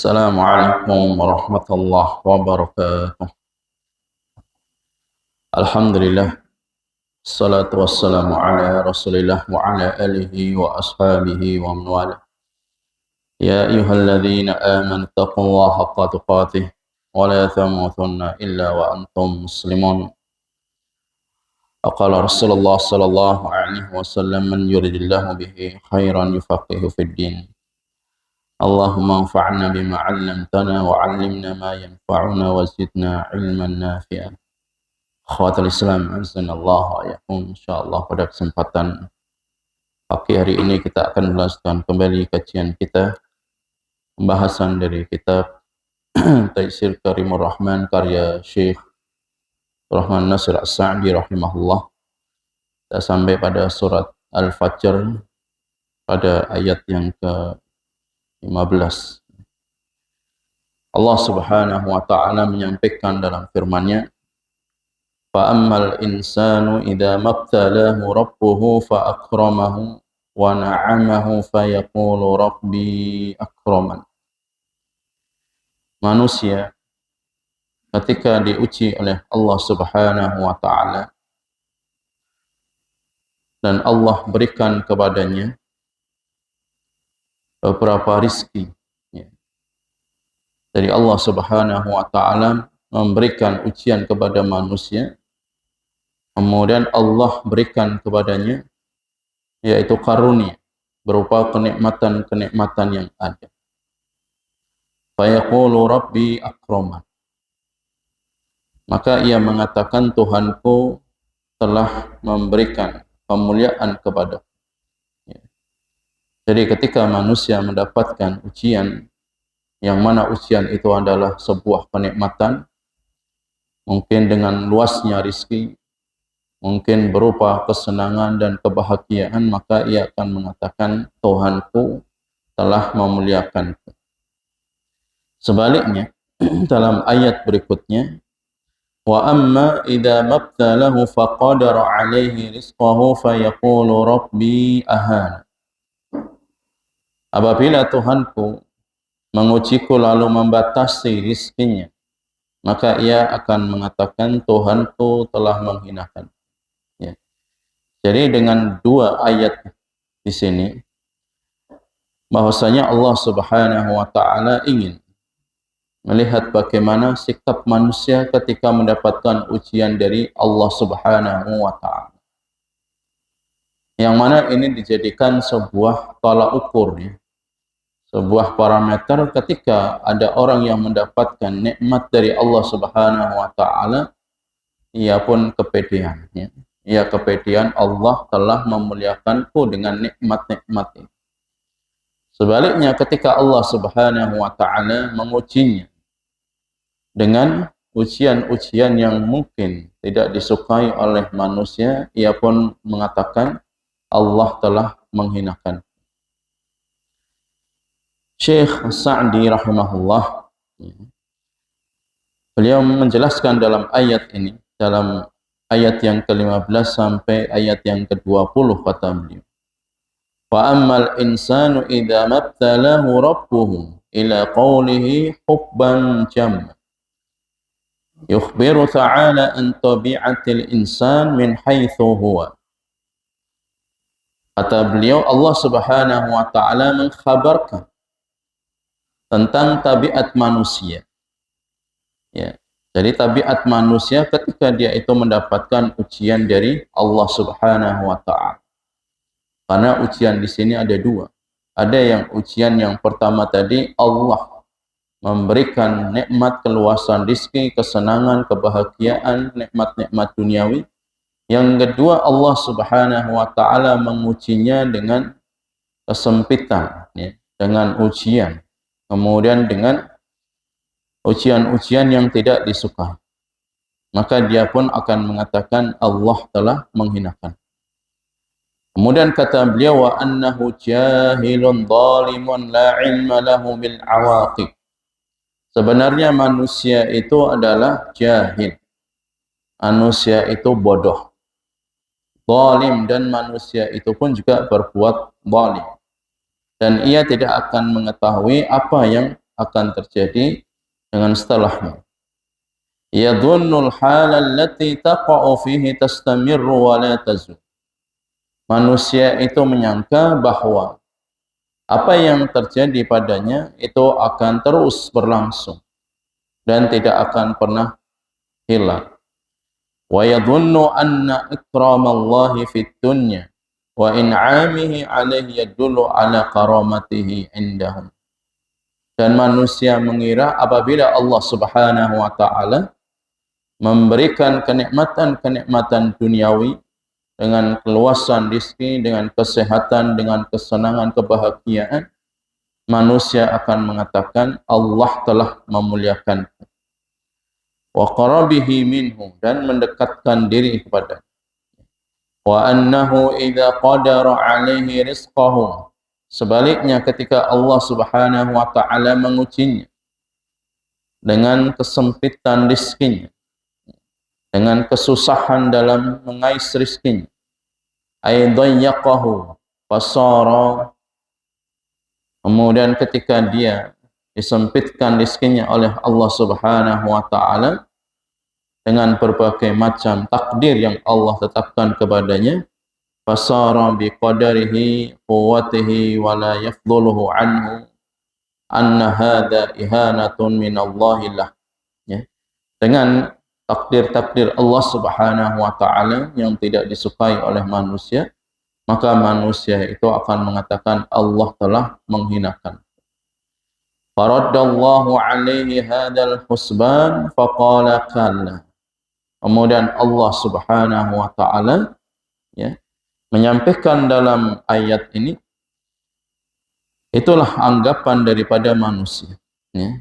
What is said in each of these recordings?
Assalamualaikum warahmatullahi wabarakatuh. Alhamdulillah, salatu wassalamu ala rasulillah wa ala alihi wa ashabihi wa man wala. Ya ayyuhalladzina amanu taqullaha haqqa tuqatih wa la tamutunna illa wa antum muslimun. Aqala Rasulullah sallallahu alaihi wasallam, man yuridillahu bihi khairan yufaqihu fid din. Allahumma anfa'na bima 'allamtana wa 'allimna ma yanfa'una wa zidna 'ilman nafi'an. Akhwatul Islam, azanallah wa iyyakum. Insyaallah pada kesempatan pagi hari ini kita akan melanjutkan kembali kajian kita, pembahasan dari kitab Taisir Karimur Rahman karya Syekh Rahman Nasir As-Sa'di rahimahullah. Kita sampai pada surat Al-Fajr pada ayat yang ke-15. Allah Subhanahu wa taala menyampaikan dalam firman-Nya, fa ammal insanu idza mabtalahu rabbuhu fa akramahu wa na'amahu fa yaqulu rabbi akraman. Manusia ketika diuji oleh Allah Subhanahu wa taala dan Allah berikan kepadanya beberapa rizki, dari Allah Subhanahu wa taala memberikan ujian kepada manusia, kemudian Allah berikan kepadanya yaitu karunia berupa kenikmatan-kenikmatan yang ada. Fa yaqulu rabbi akraman. Maka ia mengatakan, Tuhanku telah memberikan kemuliaan kepadaku. Jadi ketika manusia mendapatkan ujian, yang mana ujian itu adalah sebuah kenikmatan, mungkin dengan luasnya rizki, mungkin berupa kesenangan dan kebahagiaan, maka ia akan mengatakan, Tuhanku telah memuliakanku. Sebaliknya, dalam ayat berikutnya, wa amma idza mabtalahu faqadara alaihi rizqahu fayaqulu rabbi ahan. Apabila Tuhanku mengujiku lalu membatasi rizkinya, maka ia akan mengatakan, Tuhanku telah menghinakan. Ya. Jadi dengan dua ayat di sini, bahwasanya Allah Subhanahu wa taala ingin melihat bagaimana sikap manusia ketika mendapatkan ujian dari Allah Subhanahu wa taala. Yang mana ini dijadikan sebuah tolak ukur, ya. Sebuah parameter ketika ada orang yang mendapatkan nikmat dari Allah Subhanahu wa taala, ia pun kepedean, ya. Ia kepedean, Allah telah memuliakanku dengan nikmat-nikmat ini. Sebaliknya ketika Allah Subhanahu wa taala mengujinya dengan ujian-ujian yang mungkin tidak disukai oleh manusia, ia pun mengatakan Allah telah menghinakan. Syekh Sa'di rahimahullah, beliau menjelaskan dalam ayat ini, dalam ayat yang ke-15 sampai ayat yang ke-20, kata beliau, fa ammal insanu idza mabtalahu rabbuhu ila qawlihi hubban jamma yukhbiru ta'ala an tabi'atil insan min haitsu huwa. Kata beliau, Allah Subhanahu wa taala mengkhabarkan tentang tabiat manusia. Ya. Jadi tabiat manusia ketika dia itu mendapatkan ujian dari Allah Subhanahu wa taala. Karena ujian di sini ada dua. Ada yang ujian yang pertama tadi, Allah memberikan nikmat keluasan rizki, kesenangan, kebahagiaan, nikmat-nikmat duniawi. Yang kedua, Allah Subhanahu wa taala mengujinya dengan kesempitan, ya, dengan ujian. Kemudian dengan ujian-ujian yang tidak disukai, maka dia pun akan mengatakan Allah telah menghinakan. Kemudian kata beliau, wa annahu jahilun zalimun la ilma lahu bil awaqib. Sebenarnya manusia itu adalah jahil. Manusia itu bodoh, zalim, dan manusia itu pun juga berbuat zalim. Dan ia tidak akan mengetahui apa yang akan terjadi dengan setelahnya. Yadhunnul hala allati taqa'u fihi tastamirru wa la tazul. Manusia itu menyangka bahwa apa yang terjadi padanya itu akan terus berlangsung dan tidak akan pernah hilang. Wa yadhunnu anna ikramallahi fid dunya wa in'amihi 'alaihi yadullu ala karamatihi indahum. Dan manusia mengira apabila Allah Subhanahu wa taala memberikan kenikmatan-kenikmatan duniawi dengan keluasan rezeki, dengan kesehatan, dengan kesenangan, kebahagiaan, manusia akan mengatakan Allah telah memuliakan wa qarabihi minhu, dan mendekatkan diri kepada, wa annahu idza qadara alaihi rizqahu, sebaliknya ketika Allah Subhanahu wa taala mengujinya dengan kesempitan rezekinya, dengan kesusahan dalam mengais rezekinya, aydayyaqahu fasara, kemudian ketika dia disempitkan rezekinya oleh Allah Subhanahu wa taala dengan berbagai macam takdir yang Allah tetapkan kepadanya, fasara biqadarihi quwwatihi wa la yafdhuluhu anhu anna hadha ihanatun minallahi lah, ya, dengan takdir-takdir Allah Subhanahu wa taala yang tidak disukai oleh manusia, maka manusia itu akan mengatakan Allah telah menghinakan. Faraddallahu alaihi hadzal husban faqala kalla. Kemudian Allah Subhanahu wa taala, ya, menyampaikan dalam ayat ini, itulah anggapan daripada manusia, ya.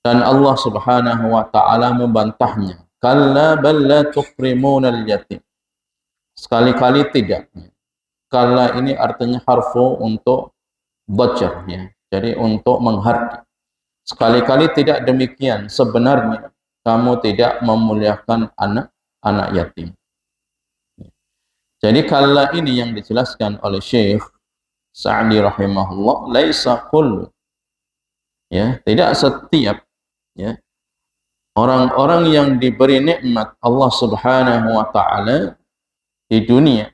Dan Allah Subhanahu wa taala membantahnya. Kalla bal la tukrimunal yatim. Sekali-kali tidak. Kalla ini artinya harfu untuk dhajar, ya. Jadi untuk menghardik. Sekali-kali tidak demikian. Sebenarnya kamu tidak memuliakan anak yatim. Jadi kalla ini yang dijelaskan oleh Syekh Sa'di rahimahullah, laisa kullu, ya, tidak setiap, ya, orang-orang yang diberi nikmat Allah Subhanahu wa taala di dunia,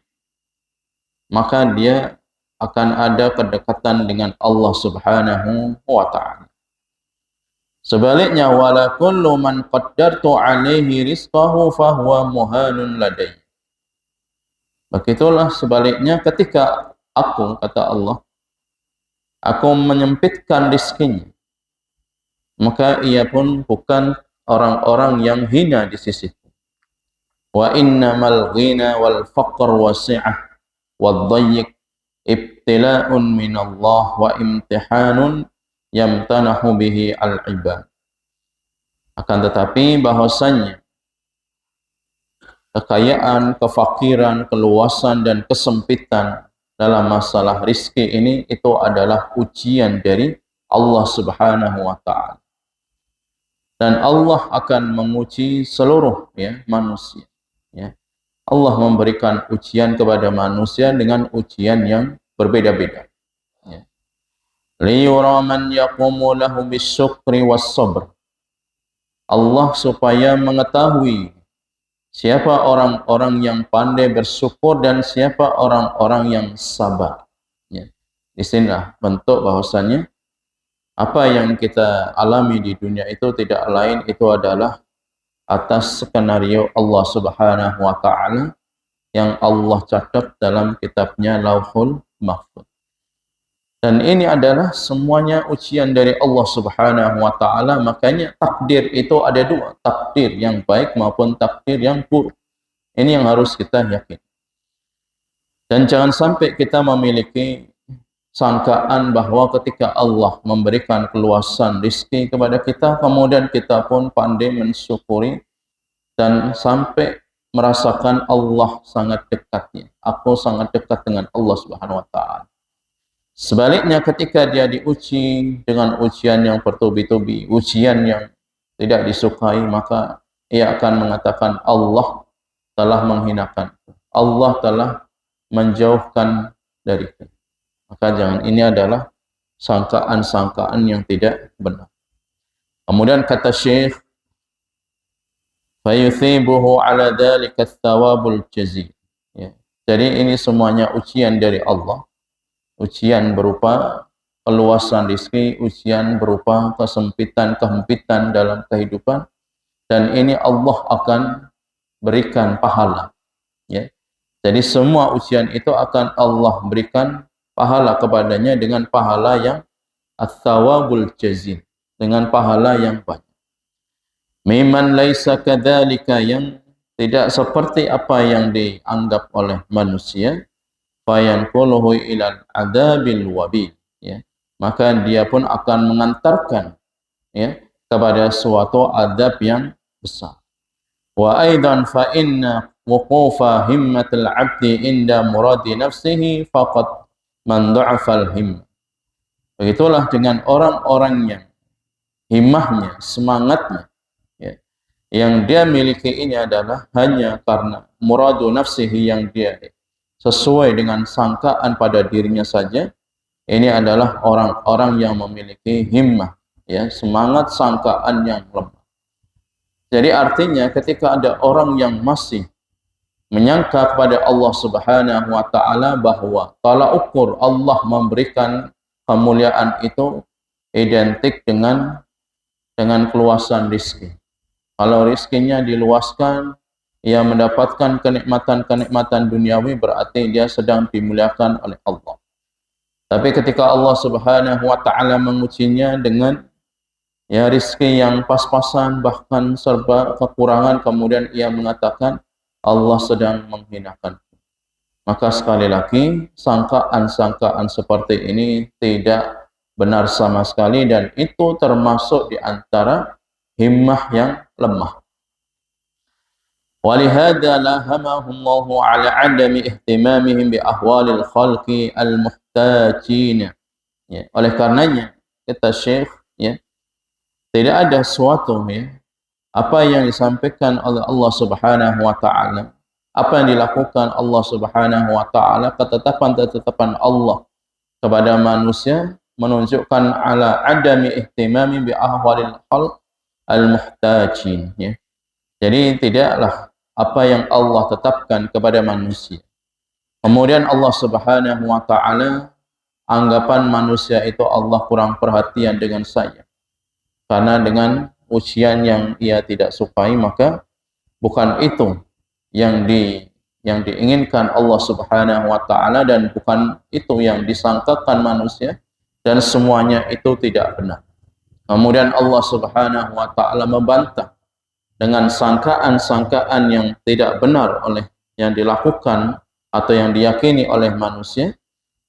maka dia akan ada kedekatan dengan Allah Subhanahu wa taala. Sebaliknya, wala kullu man qaddartu alaihi rizqahu fahuwa muhanun ladai. Begitulah sebaliknya, ketika aku, kata Allah, aku menyempitkan rezekinya, maka ia pun bukan orang-orang yang hina di sisiku. Wa innamal ghina wal faqr wasi'ah wad dayyiq ibtila'un minallah wa imtihanun yamtanahu bihi al-ibad. Akan tetapi bahwasanya kekayaan, kefakiran, keluasan dan kesempitan dalam masalah rizki ini itu adalah ujian dari Allah Subhanahu wa taala. Dan Allah akan menguji seluruh, ya, manusia, ya. Allah memberikan ujian kepada manusia dengan ujian yang berbeda-beda, ya. Liyura man yaqumu lahu bisyukri was-sabr. Allah supaya mengetahui siapa orang-orang yang pandai bersyukur dan siapa orang-orang yang sabar, ya. Di sinilah bentuk bahwasanya apa yang kita alami di dunia itu tidak lain, itu adalah atas skenario Allah Subhanahu wa taala yang Allah catat dalam kitabnya Lauhul Mahfuz. Dan ini adalah semuanya ujian dari Allah Subhanahu wa taala. Makanya takdir itu ada dua, takdir yang baik maupun takdir yang buruk. Ini yang harus kita yakin. Dan jangan sampai kita memiliki sangkaan bahwa ketika Allah memberikan keluasan rezeki kepada kita, kemudian kita pun pandai mensyukuri dan sampai merasakan Allah sangat dekatnya. Aku sangat dekat dengan Allah Subhanahu wa taala. Sebaliknya, ketika dia diuji dengan ujian yang bertubi-tubi, ujian yang tidak disukai, maka ia akan mengatakan Allah telah menghinakan, Allah telah menjauhkan dariku. Maka jangan, ini adalah sangkaan-sangkaan yang tidak benar. Kemudian kata Syekh, fayuthibuhu ala dhalika thawabul jazil. Ya. Jadi ini semuanya ujian dari Allah. Ujian berupa keluasan rezeki, ujian berupa kesempitan-kehempitan dalam kehidupan, dan ini Allah akan berikan pahala. Ya. Jadi semua ujian itu akan Allah berikan pahala kepadanya dengan pahala yang ats-tsawabul jazil, dengan pahala yang banyak. Miman laisa kadzalika, yang tidak seperti apa yang dianggap oleh manusia, fayanquluhu ilal adabil wabil, ya. Maka dia pun akan mengantarkan, ya, kepada suatu adab yang besar. Wa aidan fa inna wuqufa himmatil 'abdi inda muradi nafsihi faqad man dha'afal himmah. Begitulah dengan orang-orang yang himmahnya, semangatnya, ya, yang dia miliki ini adalah hanya karena muradu nafsihi, yang dia sesuai dengan sangkaan pada dirinya saja. Ini adalah orang-orang yang memiliki himmah, ya, semangat sangkaan yang lemah. Jadi artinya ketika ada orang yang masih menyangka kepada Allah Subhanahu wa taala bahwa tolak ukur Allah memberikan kemuliaan itu identik dengan keluasan rezeki. Kalau rezekinya diluaskan, ia mendapatkan kenikmatan-kenikmatan duniawi, berarti dia sedang dimuliakan oleh Allah. Tapi ketika Allah Subhanahu wa taala mengujinya dengan, ya, rezeki yang pas-pasan, bahkan serba kekurangan, kemudian ia mengatakan Allah sedang menghinakan. Maka sekali lagi, sangkaan-sangkaan seperti ini tidak benar sama sekali, dan itu termasuk di antara himmah yang lemah. Walihada lahamahumullahu ala adami ihtimamihim bi ahwalil khalqi al-muhtajin. Ya, oleh karenanya kata Syekh, ya, tidak ada suatu, ya, apa yang disampaikan oleh Allah Subhanahu wa taala, apa yang dilakukan Allah Subhanahu wa taala, ketetapan-ketetapan Allah kepada manusia menunjukkan ala adami ihtimami bi ahwalil khalq al-muhtajin, ya. Jadi tidaklah apa yang Allah tetapkan kepada manusia, kemudian Allah Subhanahu wa taala anggapan manusia itu Allah kurang perhatian dengan saya, karena dengan ujian yang ia tidak sukai, maka bukan itu yang diinginkan Allah Subhanahu wa taala, dan bukan itu yang disangkakan manusia, dan semuanya itu tidak benar. Kemudian Allah Subhanahu wa taala membantah dengan sangkaan-sangkaan yang tidak benar oleh yang dilakukan atau yang diyakini oleh manusia.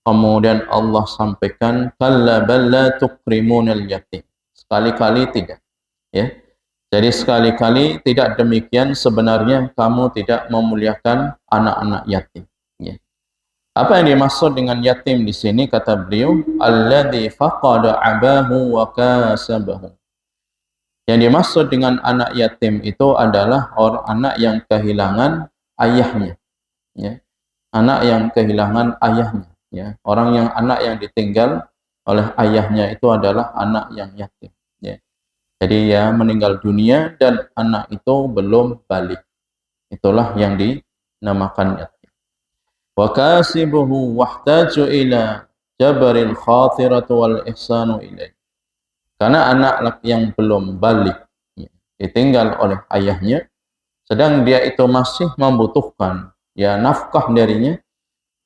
Kemudian Allah sampaikan, kalla bal la tukrimunal yatim. Sekali-kali tidak, ya. Jadi sekali-kali tidak demikian, sebenarnya kamu tidak memuliakan anak-anak yatim, ya. Apa yang dimaksud dengan yatim di sini, kata beliau, alladzi faqada abahu wa kasabahu. Yang dimaksud dengan anak yatim itu adalah orang anak yang kehilangan ayahnya, ya. Anak yang kehilangan ayahnya, ya. Anak yang ditinggal oleh ayahnya itu adalah anak yang yatim, ya. Jadi ya meninggal dunia dan anak itu belum balik. Itulah yang dinamakan yatim. Wa kasibuhu wahtaju ila jabaril khatiratu wal ihsanu ilaih. Karena anak yang belum balik, ya, ditinggal oleh ayahnya, sedang dia itu masih membutuhkan, ya, nafkah darinya,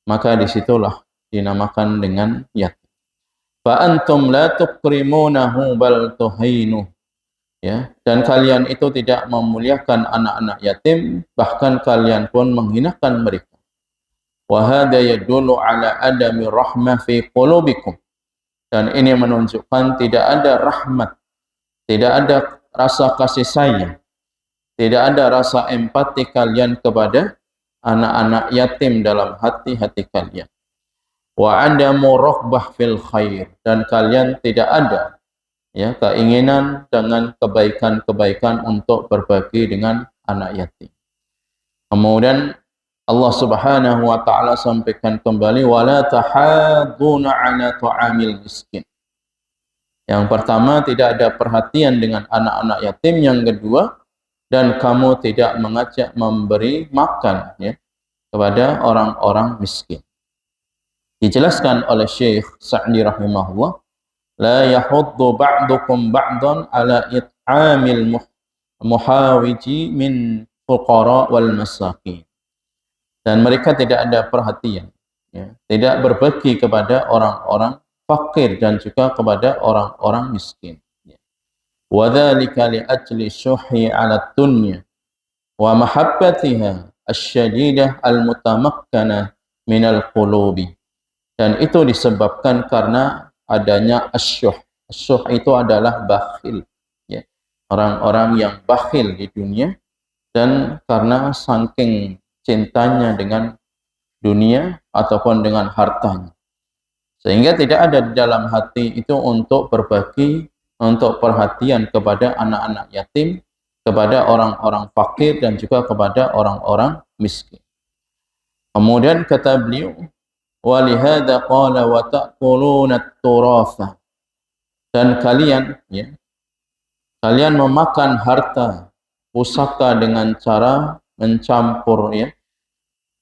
maka disitulah dinamakan dengan yatim. Fa antum la tukrimunahu bal tuhainuh. Ya, dan kalian itu tidak memuliakan anak-anak yatim, bahkan kalian pun menghinakan mereka. Wa hadza yadullu ala adami rahmah fi qulubikum. Dan ini menunjukkan tidak ada rahmat, tidak ada rasa kasih sayang, tidak ada rasa empati kalian kepada anak-anak yatim dalam hati-hati kalian. Wa adamu raghbah fil khair, dan kalian tidak ada, ya, keinginan dengan kebaikan-kebaikan untuk berbagi dengan anak yatim. Kemudian Allah Subhanahu wa taala sampaikan kembali, wala tahadduna ala ta'amil miskin. Yang pertama, tidak ada perhatian dengan anak-anak yatim. Yang kedua, dan kamu tidak mengajak memberi makan ya kepada orang-orang miskin. Dijelaskan oleh Syekh Sa'di rahimahullah, la yahuddu ba'dukum ba'dan ala it'amil muhawiji min fuqara wal masakin. Dan mereka tidak ada perhatian ya, tidak berbagi kepada orang-orang fakir dan juga kepada orang-orang miskin. Wa dzalika li ajli syuhi 'ala dunya wa mahabbatiha asyadidah al-mutamakkanah minal qulubi. Dan itu disebabkan karena adanya asyuh. Asyuh itu adalah bakhil ya. Orang-orang yang bakhil di dunia, dan karena saking cintanya dengan dunia ataupun dengan hartanya, sehingga tidak ada di dalam hati itu untuk berbagi, untuk perhatian kepada anak-anak yatim, kepada orang-orang fakir dan juga kepada orang-orang miskin. Kemudian kata beliau, walihada qala wa ta'kuluna at-turatha, dan kalian ya, kalian memakan harta pusaka dengan cara mencampur ya,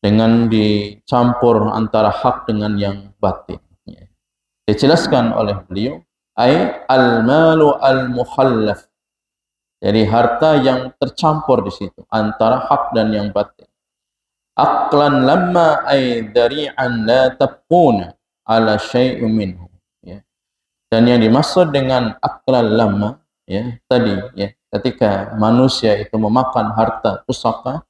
dengan dicampur antara hak dengan yang batil ya. Dijelaskan oleh beliau, ai al-malu al-mukhallaf, jadi harta yang tercampur di situ antara hak dan yang batil. Aqlan lamma ay dari'an la tabquna ala syai'in minhu ya. Dan yang dimaksud dengan aqlan lamma ya tadi ya, ketika manusia itu memakan harta pusaka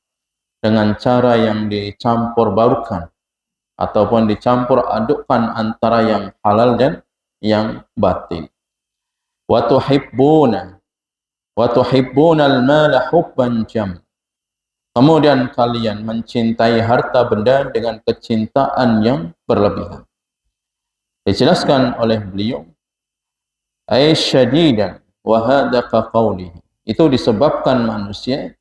dengan cara yang dicampur baurkan ataupun dicampur adukkan antara yang halal dan yang batil. Wa tuhibbuna al-mala hubban jam. Kemudian kalian mencintai harta benda dengan kecintaan yang berlebihan. Dijelaskan oleh beliau, ay syadidan wa hadha ka qawlihi. Itu disebabkan manusia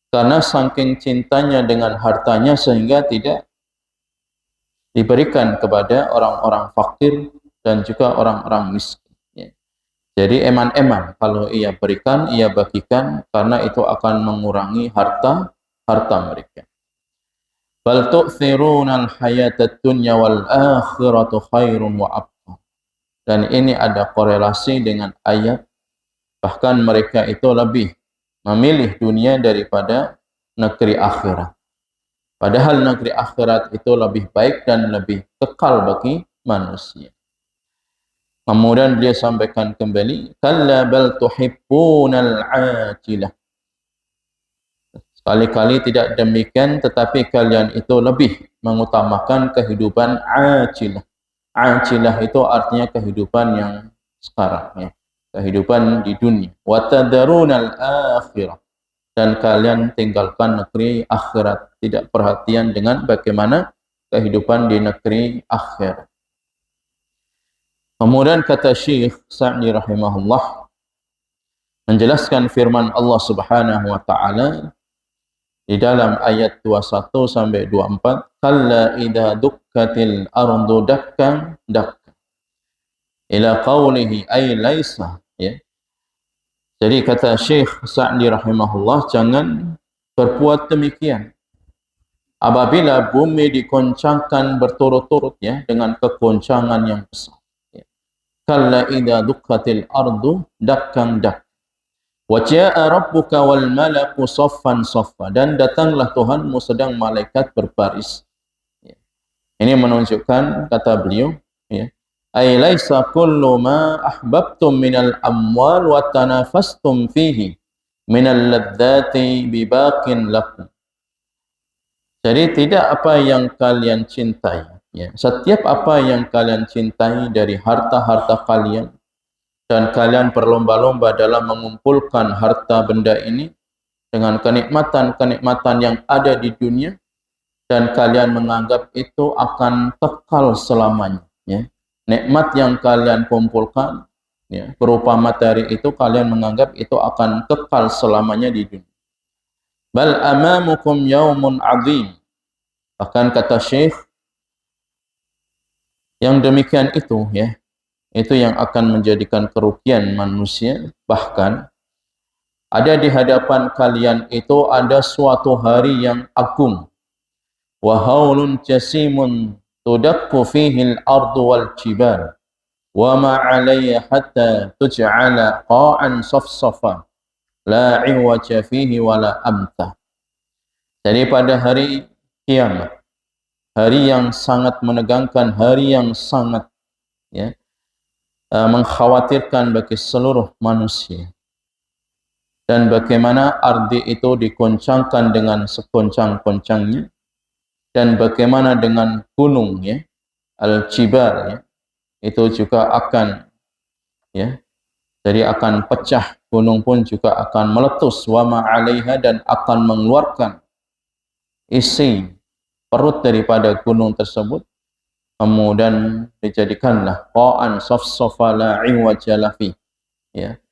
karena saking cintanya dengan hartanya sehingga tidak diberikan kepada orang-orang fakir dan juga orang-orang miskin ya. Jadi eman-eman kalau ia berikan, ia bagikan, karena itu akan mengurangi harta mereka. Bal tu'thiruna al-hayatad dunya wal akhiratu khairun wa abqa. Dan ini ada korelasi dengan ayat, bahkan mereka itu lebih memilih dunia daripada negeri akhirat. Padahal negeri akhirat itu lebih baik dan lebih kekal bagi manusia. Kemudian beliau sampaikan kembali, kalla bal tuhibbunal ajilah. Sekali-kali tidak demikian, tetapi kalian itu lebih mengutamakan kehidupan ajilah. Ajilah itu artinya kehidupan yang sekarang ya, kehidupan di dunia. Wa tadarunal akhirah, dan kalian tinggalkan negeri akhirat, tidak perhatian dengan bagaimana kehidupan di negeri akhirat. Kemudian kata Syekh Sa'di rahimahullah menjelaskan firman Allah Subhanahu wa taala di dalam ayat 21 sampai 24, kalla idza dukkatil ardu dakkan dakka, ila qawlihi ay laisa ya. Jadi kata Syekh Sa'di rahimahullah, jangan berbuat demikian apabila bumi dikoncangkan berturut-turut ya, dengan kegoncangan yang besar ya. Kalla idza dukkatil ardu dakkan dak, wa jaa rabbuka wal malaku saffan saffa, dan datanglah Tuhanmu sedang malaikat berbaris ya. Ini menunjukkan kata beliau ya, ay laisa kullu ma ahbabtum minal amwal wa tanafastum fihi minal ladzati bibaqin lakum. Jadi tidak apa yang kalian cintai ya, setiap apa yang kalian cintai dari harta-harta kalian, dan kalian berlomba-lomba dalam mengumpulkan harta benda ini dengan kenikmatan-kenikmatan yang ada di dunia, dan kalian menganggap itu akan kekal selamanya ya. Nikmat yang kalian kumpulkan ya, berupa materi itu, kalian menganggap itu akan kekal selamanya di dunia. Bal amamukum yaumun azim. Bahkan kata Syekh, yang demikian itu ya, itu yang akan menjadikan kerugian manusia. Bahkan ada di hadapan kalian itu ada suatu hari yang agung, wa haulun jasimun tudakku fihi al-ardu wal jibal wa ma 'alayya hatta tuj'ala qa'an safsafa la 'iwaja fihi wa la amta. Jadi pada hari kiamat, hari yang sangat menegangkan, hari yang sangat mengkhawatirkan bagi seluruh manusia, dan bagaimana ardi itu dikoncangkan dengan sekoncang-koncangnya, dan bagaimana dengan gunung al-jibal itu juga akan jadi akan pecah, gunung pun juga akan meletus, wa ma 'alaiha, dan akan mengeluarkan isi perut daripada gunung tersebut, kemudian dijadikanlah qa'an safsafa la 'iwaja lafi,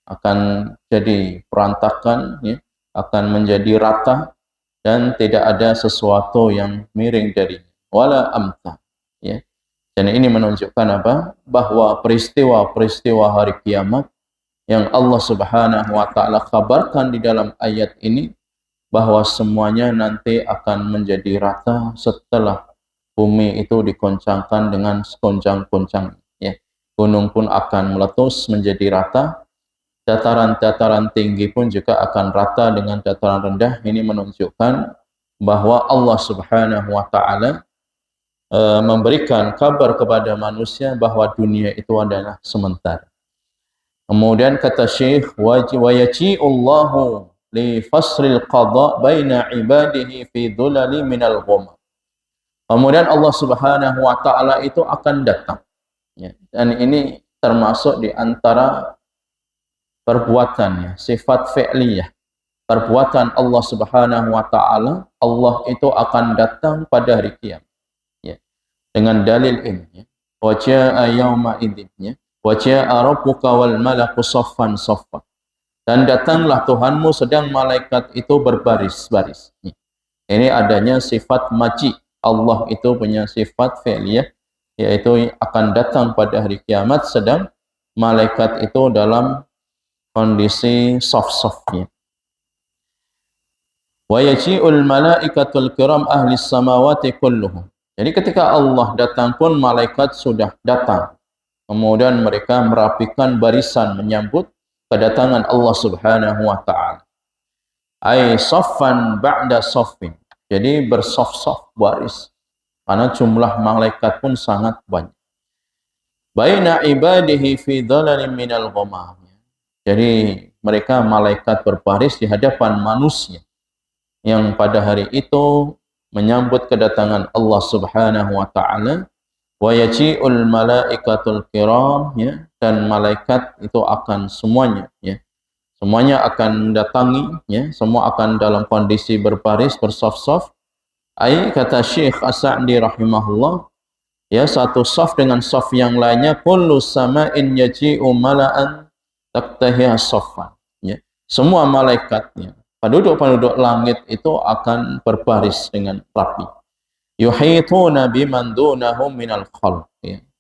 akan jadi perantakan, akan menjadi rata dan tidak ada sesuatu yang miring dari wala amta. Dan ini menunjukkan apa? Bahwa peristiwa-peristiwa hari kiamat yang Allah Subhanahu wa taala kabarkan di dalam ayat ini, bahwa semuanya nanti akan menjadi rata setelah bumi itu dikoncangkan dengan sekoncang-koncang. Gunung pun akan meletus menjadi rata, dataran-dataran tinggi pun juga akan rata dengan dataran rendah. Ini menunjukkan bahwa Allah Subhanahu wa taala memberikan kabar kepada manusia bahwa dunia itu adalah sementara. Kemudian kata Syekh, wa yaji'ullahu li fasril qada baina ibadihi fi dhulali minal ghamam. Kemudian Allah Subhanahu wa taala itu akan datang. Dan ini termasuk di antara perbuatannya, sifat fi'liyah. Perbuatan Allah Subhanahu wa taala, Allah itu akan datang pada hari kiamat. Dengan dalil ini, wa jaa yauma idzin, wa jaa rabbuka wal malaku saffan saffa. Dan datanglah Tuhanmu sedang malaikat itu berbaris-baris. Ini adanya sifat maji. Allah itu punya sifat fi'liyah, yaitu akan datang pada hari kiamat sedang malaikat itu dalam kondisi saf-safnya. Wa yaji'ul malaikatul kiram ahli samawati kulluhum. Jadi ketika Allah datang pun malaikat sudah datang. Kemudian mereka merapikan barisan menyambut kedatangan Allah Subhanahu wa taala. Ai saffan ba'da saffin. Jadi bersaf-saf baris. Karena jumlah malaikat pun sangat banyak. Baina ibadihi fi dhalalin minal ghamam. Jadi mereka malaikat berbaris di hadapan manusia yang pada hari itu menyambut kedatangan Allah Subhanahu wa taala. Wa yaji'ul malaikatul kiram, dan malaikat itu akan semuanya semuanya akan mendatangi, semua akan dalam kondisi berbaris bersaf-saf. Ai kata Syekh As-Sa'di rahimahullah, satu saf dengan saf yang lainnya, kullu sama'in yaji'u mala'an taktahiha saffan. Semua malaikatnya, penduduk-penduduk langit itu akan berbaris dengan rapi. Yuhituna biman dunahum minal khalq.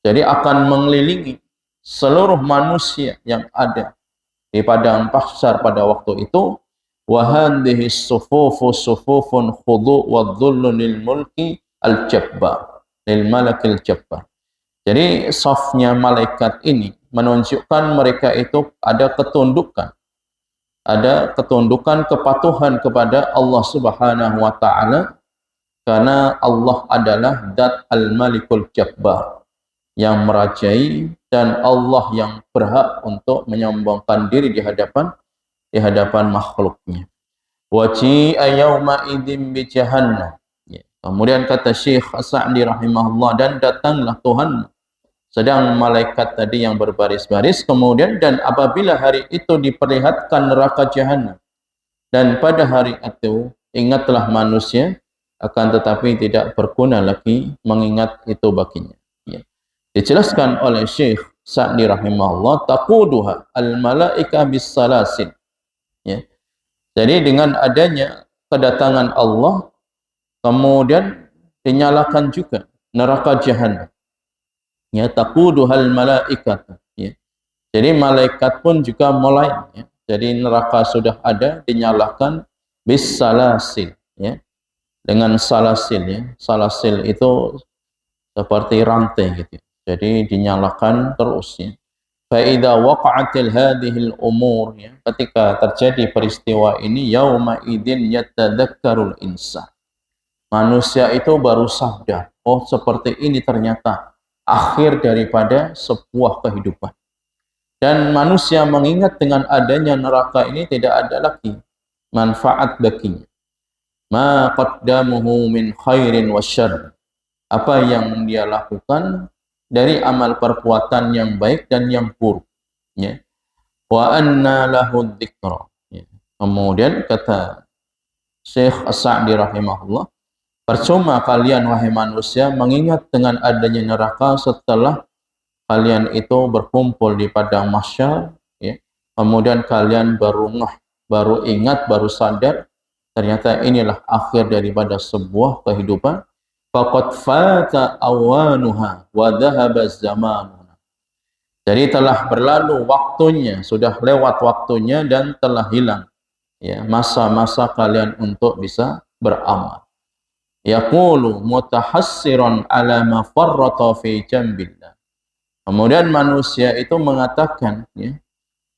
Jadi akan mengelilingi seluruh manusia yang ada di padang mahsyar pada waktu itu. Wa hadhihi sufufu sufufun khudu' wa dhullun lil mulki al-jabbar, lil malakil jabbar. Jadi safnya malaikat ini menunjukkan mereka itu ada ketundukan, kepatuhan kepada Allah Subhanahu wa taala, karena Allah adalah Dat Al-Malikul Jabbar, yang merajai, dan Allah yang berhak untuk menyombongkan diri di hadapan makhluknya. Waji'a yauma idzin bi jahannam. Kemudian kata Syekh As-Sa'di rahimahullah, dan datanglah Tuhan sedang malaikat tadi yang berbaris-baris. Kemudian, dan apabila hari itu diperlihatkan neraka jahanam, dan pada hari itu ingatlah manusia, akan tetapi tidak berguna lagi mengingat itu baginya. Dijelaskan oleh Syekh Sa'di rahimahullah, taquduha al-malaika bis salasin. Jadi dengan adanya kedatangan Allah, kemudian dinyalakan juga neraka jahanam. Taquduhal malaikat. Jadi malaikat pun juga mulai, ya. Jadi neraka sudah ada, dinyalakan bis salasil, ya. Dengan salasil, ya. Salasil itu seperti rantai gitu. Jadi dinyalakan terus, ya. Fa idza waqa'atil hadhil umur, ya. Ketika terjadi peristiwa ini, yauma idzin yatadzakkarul insan. Manusia itu baru sadar, oh seperti ini ternyata akhir daripada sebuah kehidupan. Dan manusia mengingat dengan adanya neraka ini tidak ada lagi manfaat baginya. Ma qaddamuhu min khairin wa syarr. Apa yang dia lakukan dari amal perbuatan yang baik dan yang buruk. Ya. Wa anna lahu dzikra. Ya. Kemudian kata Syekh As-Sa'di rahimahullah, percuma kalian wahai manusia mengingat dengan adanya neraka setelah kalian itu berkumpul di padang mahsyar, ya. Kemudian kalian baru ngeh, baru ingat, baru sadar ternyata inilah akhir daripada sebuah kehidupan. Faqad fata awanuha wa dhahaba zamanuha. Jadi telah berlalu waktunya, sudah lewat waktunya dan telah hilang, ya, masa-masa kalian untuk bisa beramal. Yaqulu mutahassiran ala ma farrata fi jambillah. Kemudian manusia itu mengatakan, ya,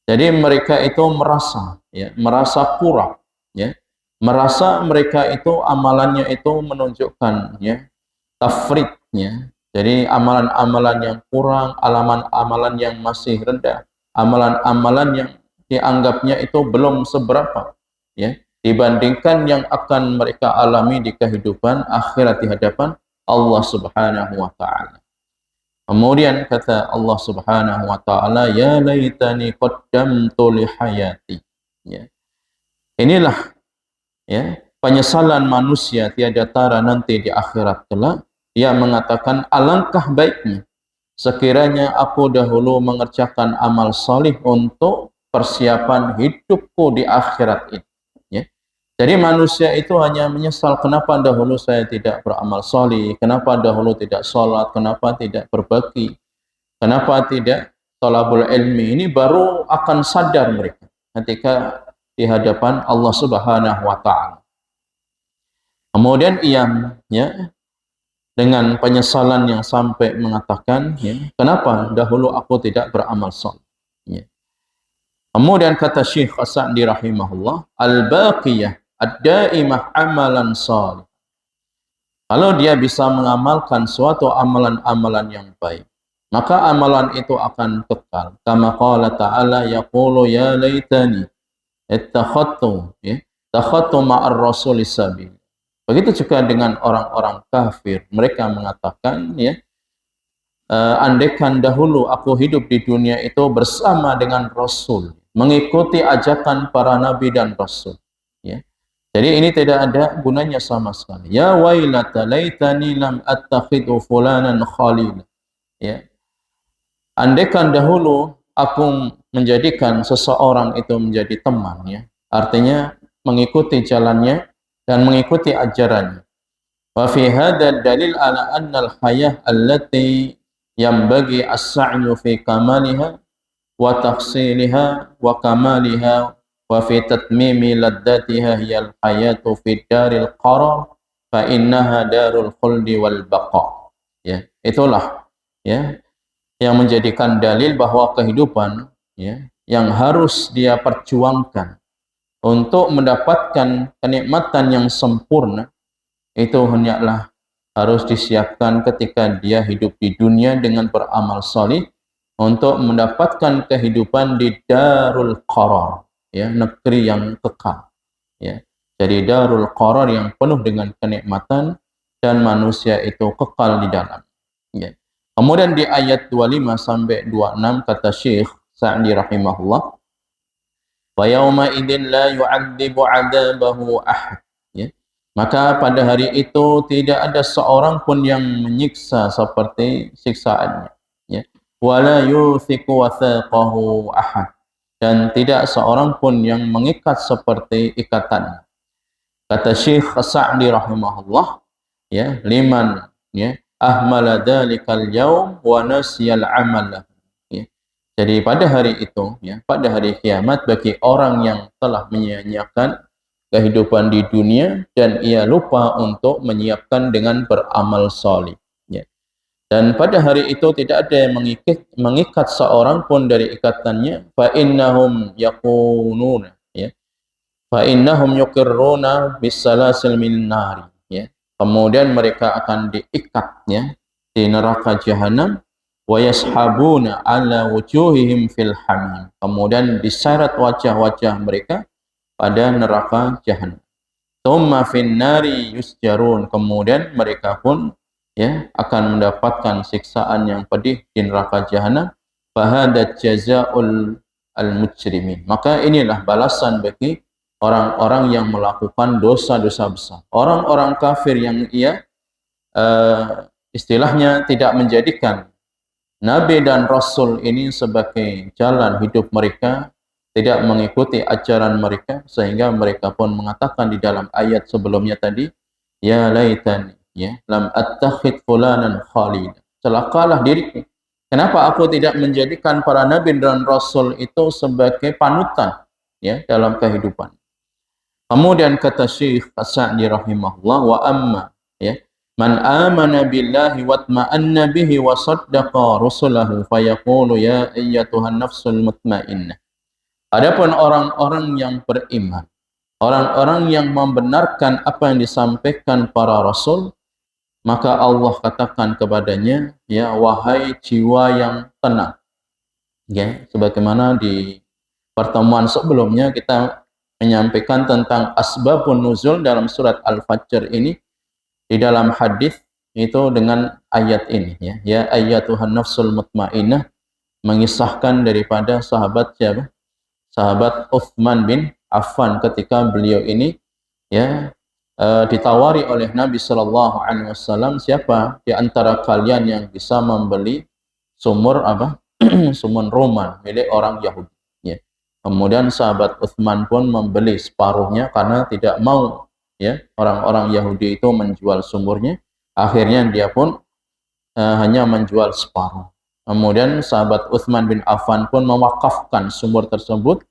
jadi mereka itu merasa, ya, merasa kurang, ya, merasa mereka itu amalannya itu menunjukkan, ya, tafridnya. Jadi amalan-amalan yang kurang, amalan-amalan yang masih rendah, amalan-amalan yang dianggapnya itu belum seberapa, ya, dibandingkan yang akan mereka alami di kehidupan akhirat di hadapan Allah Subhanahu wa taala. Kemudian kata Allah Subhanahu wa taala, ya laitani qaddamtu li hayati. Ya. Inilah, ya, penyesalan manusia tiada tara nanti di akhirat kelak. Dia mengatakan, alangkah baiknya sekiranya aku dahulu mengerjakan amal salih untuk persiapan hidupku di akhirat ini. Ya. Jadi manusia itu hanya menyesal, kenapa dahulu saya tidak beramal salih, kenapa dahulu tidak sholat, kenapa tidak berbakti, kenapa tidak thalabul ilmi. Ini baru akan sadar mereka ketika di hadapan Allah Subhanahu wa taala. Kemudian ia, ya, dengan penyesalan yang sampai mengatakan, ya, kenapa dahulu aku tidak beramal saleh. Ya. Kemudian kata Syekh As-Sa'di rahimahullah, al-baqiyah ad-daimah amalan salih. Kalau dia bisa mengamalkan suatu amalan-amalan yang baik, maka amalan itu akan kekal. Kama qala ta'ala yaqulu ya laitani ittakhadtu, ya, takhadtu ma'ar rasuli sabil. Begitu juga dengan orang-orang kafir, mereka mengatakan, ya, andaikan dahulu aku hidup di dunia itu bersama dengan Rasul, mengikuti ajakan para nabi dan Rasul, ya. Jadi ini tidak ada gunanya sama sekali. Ya wailata laitani lam attakhidhu fulanan khalila. Ya. Andaikan dahulu aku menjadikan seseorang itu menjadi teman, ya. Artinya mengikuti jalannya dan mengikuti ajarannya. Wa fi hadzal dalil ala anna al-hayah allati yanbaghi as-sa'yu fi kamaliha wa tahsiliha wa kamaliha wa fi tatmimi laddatiha hiya al-hayatu fi daril qarar fa innaha darul khuldi wal baqa. Ya, itulah, ya, yang menjadikan dalil bahwa kehidupan, ya, yang harus dia perjuangkan untuk mendapatkan kenikmatan yang sempurna itu hanyalah harus disiapkan ketika dia hidup di dunia dengan beramal salih untuk mendapatkan kehidupan di darul qarar, ya, negeri yang kekal, ya. Jadi darul qarar yang penuh dengan kenikmatan dan manusia itu kekal di dalam, ya. Kemudian di ayat 25 sampai 26 kata Syekh Sa'di rahimahullah, wa yauma idzin la yu'adzibu 'adzabahu ahad. Ya. Maka pada hari itu tidak ada seorang pun yang menyiksa seperti siksaannya. Ya. Wala yuthiqu wathaqahu ahad. Dan tidak seorang pun yang mengikat seperti ikatannya. Kata Syekh As-Sa'di rahimahullah, ya, liman, ya, ahmala dzalikal yaum wa nasiyal amal. Ya. Jadi pada hari itu, ya, pada hari kiamat bagi orang yang telah menyia-nyiakan kehidupan di dunia dan ia lupa untuk menyiapkan dengan beramal salih. Ya. Dan pada hari itu tidak ada yang mengikat seorang pun dari ikatannya. Fa innahum yakununa, ya. Fa innahum yuqirruna bisalasil min nari, ya. Kemudian mereka akan diikat, ya, di neraka jahanam. Wa yashabuna ala wujuhihim fil hamim. Kemudian diseret wajah-wajah mereka pada neraka jahanam. Tsumma fin nari yusjarun. Kemudian mereka pun, ya, akan mendapatkan siksaan yang pedih di neraka jahanam. Fahadat jazaa'ul al-mujrimin. Maka inilah balasan bagi orang-orang yang melakukan dosa-dosa besar. Orang-orang kafir yang istilahnya tidak menjadikan Nabi dan Rasul ini sebagai jalan hidup mereka, tidak mengikuti ajaran mereka, sehingga mereka pun mengatakan di dalam ayat sebelumnya tadi, ya laitani, ya, lam attakhid fulanan khalida. Celakalah diriku. Kenapa aku tidak menjadikan para nabi dan rasul itu sebagai panutan, ya, dalam kehidupan. Kemudian kata Syekh As-Sa'di rahimahullah, wa amma, ya, man amana billahi watma'anna bihi wa saddaqa rusulahu fayaqulu ya ayyatuhan nafsul mutmainnah. Adapun orang-orang yang beriman, orang-orang yang membenarkan apa yang disampaikan para rasul, maka Allah katakan kepadanya, ya wahai jiwa yang tenang. Ya, sebagaimana di pertemuan sebelumnya kita menyampaikan tentang asbabun nuzul dalam surat Al-Fajr ini, di dalam hadis itu dengan ayat ini, ya, ya ayyatuhan nafsul mutmainnah, mengisahkan daripada sahabat siapa? Sahabat Uthman bin Affan ketika beliau ini, ya, ditawari oleh Nabi sallallahu alaihi wasallam, siapa di antara kalian yang bisa membeli sumur apa? Sumur Roman milik orang Yahudi, ya. Kemudian sahabat Uthman pun membeli separuhnya karena tidak mau, ya, orang-orang Yahudi itu menjual sumurnya. Akhirnya dia pun hanya menjual separuh. Kemudian sahabat Uthman bin Affan pun mewakafkan sumur tersebut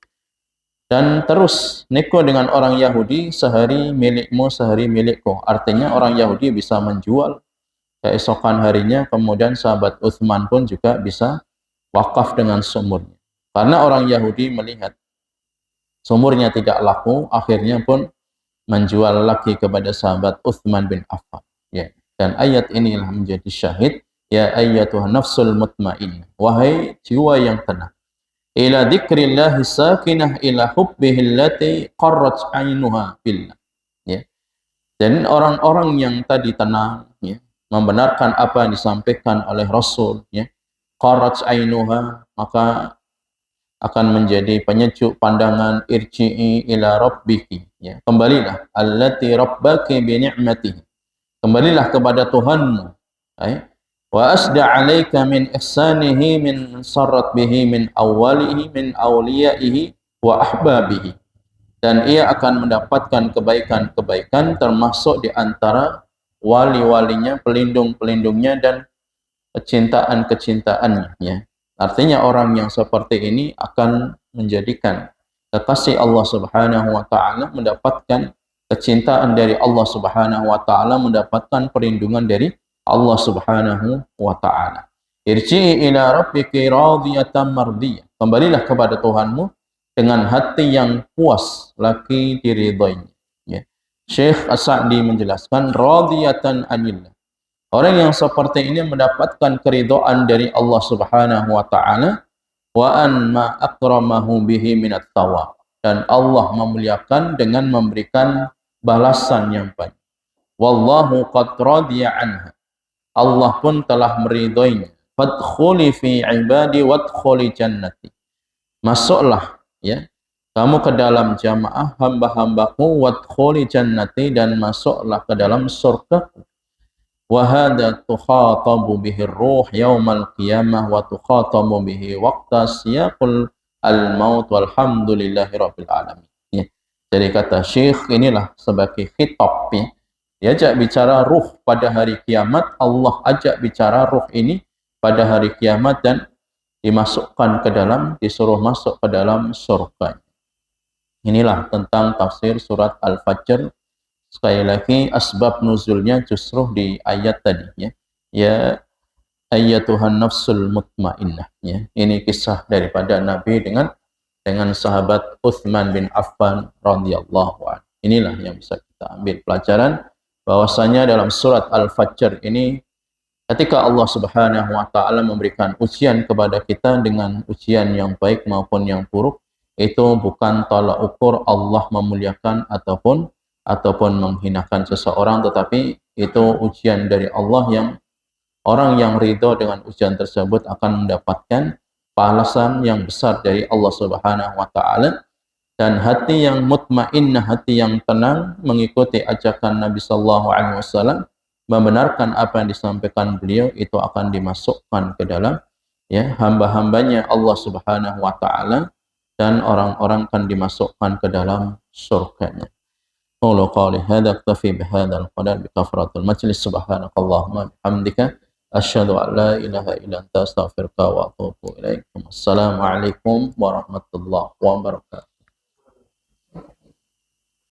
dan terus nego dengan orang Yahudi, sehari milikmu, sehari milikku. Artinya orang Yahudi bisa menjual keesokan harinya, kemudian sahabat Uthman pun juga bisa wakaf dengan sumurnya. Karena orang Yahudi melihat sumurnya tidak laku, akhirnya pun menjual lagi kepada sahabat Uthman bin Affan. Ya. Dan ayat inilah menjadi syahid, ya ayyatuhan nafsul mutmainnah, wahai jiwa yang tenang, ila dzikrillahi sakinah ila hubbihi allati qarrat ainuha billah. Ya. Dan orang-orang yang tadi tenang, ya, membenarkan apa yang disampaikan oleh Rasul, ya, qarrat ainuha, maka akan menjadi penyejuk pandangan, irji'i ila rabbiki, ya, kembalilah, allati rabbaki bi ni'matihi, kembalilah kepada Tuhanmu, ya. Wa asda 'alaika min ihsanihi min sarrat bihi min awwalihi min awliyaihi wa ahbabihi, dan ia akan mendapatkan kebaikan-kebaikan termasuk di antara wali-walinya, pelindung-pelindungnya dan kecintaan-kecintaannya, ya. Artinya orang yang seperti ini akan menjadikan kekasih Allah Subhanahu wa taala, mendapatkan kecintaan dari Allah Subhanahu wa taala, mendapatkan perlindungan dari Allah Subhanahu wa taala. Irji'i ila rabbiki radiyatan mardiyah. Kembalilah kepada Tuhanmu dengan hati yang puas lagi diridhoinya. Ya. Syekh As-Sa'di menjelaskan radiyatan anillah. Orang yang seperti ini mendapatkan keridhaan dari Allah Subhanahu wa taala, wa an ma akramahu bihi minat thawab, dan Allah memuliakan dengan memberikan balasan yang banyak. Wallahu qad radiya anha. Allah pun telah meridhoinya. Fadkhuli fi ibadi wadkhuli jannati. Masuklah, ya, kamu ke dalam jamaah hamba-hambaku, wadkhuli jannati, dan masuklah ke dalam surga. Wa hadza tukhatabu bihi ar-ruh yaumal qiyamah wa tukhatabu bihi waqta siyaqul al-maut walhamdulillahi rabbil alamin. Ya. Jadi kata Syekh, inilah sebagai khitab, ya. Diajak bicara ruh pada hari kiamat, Allah ajak bicara ruh ini pada hari kiamat, dan dimasukkan ke dalam, disuruh masuk ke dalam surga. Inilah tentang tafsir surat Al-Fajr. Sekali lagi asbab nuzulnya justru di ayat tadi ya. Ya ayyatuhan nafsul mutmainnah ya. Ini kisah daripada Nabi dengan sahabat Uthman bin Affan radhiyallahu anhu. Inilah yang bisa kita ambil pelajaran bahwasanya dalam surat Al-Fajr ini ketika Allah Subhanahu wa taala memberikan ujian kepada kita dengan ujian yang baik maupun yang buruk, itu bukan tolak ukur Allah memuliakan ataupun menghinakan seseorang, tetapi itu ujian dari Allah yang orang yang ridho dengan ujian tersebut akan mendapatkan balasan yang besar dari Allah Subhanahu wa taala. Dan hati yang mutmainnah, hati yang tenang mengikuti ajakan Nabi sallallahu alaihi wasallam, membenarkan apa yang disampaikan beliau, itu akan dimasukkan ke dalam ya hamba-hambanya Allah Subhanahu wa taala, dan orang-orang akan dimasukkan ke dalam surganya. Qulu qawli hadza aktafi bihadzal qadar bi kafaratul majlis subhanakallahumma bihamdika asyhadu an la ilaha illa anta astaghfiruka wa atubu ilaik. Assalamu alaikum warahmatullahi wabarakatuh.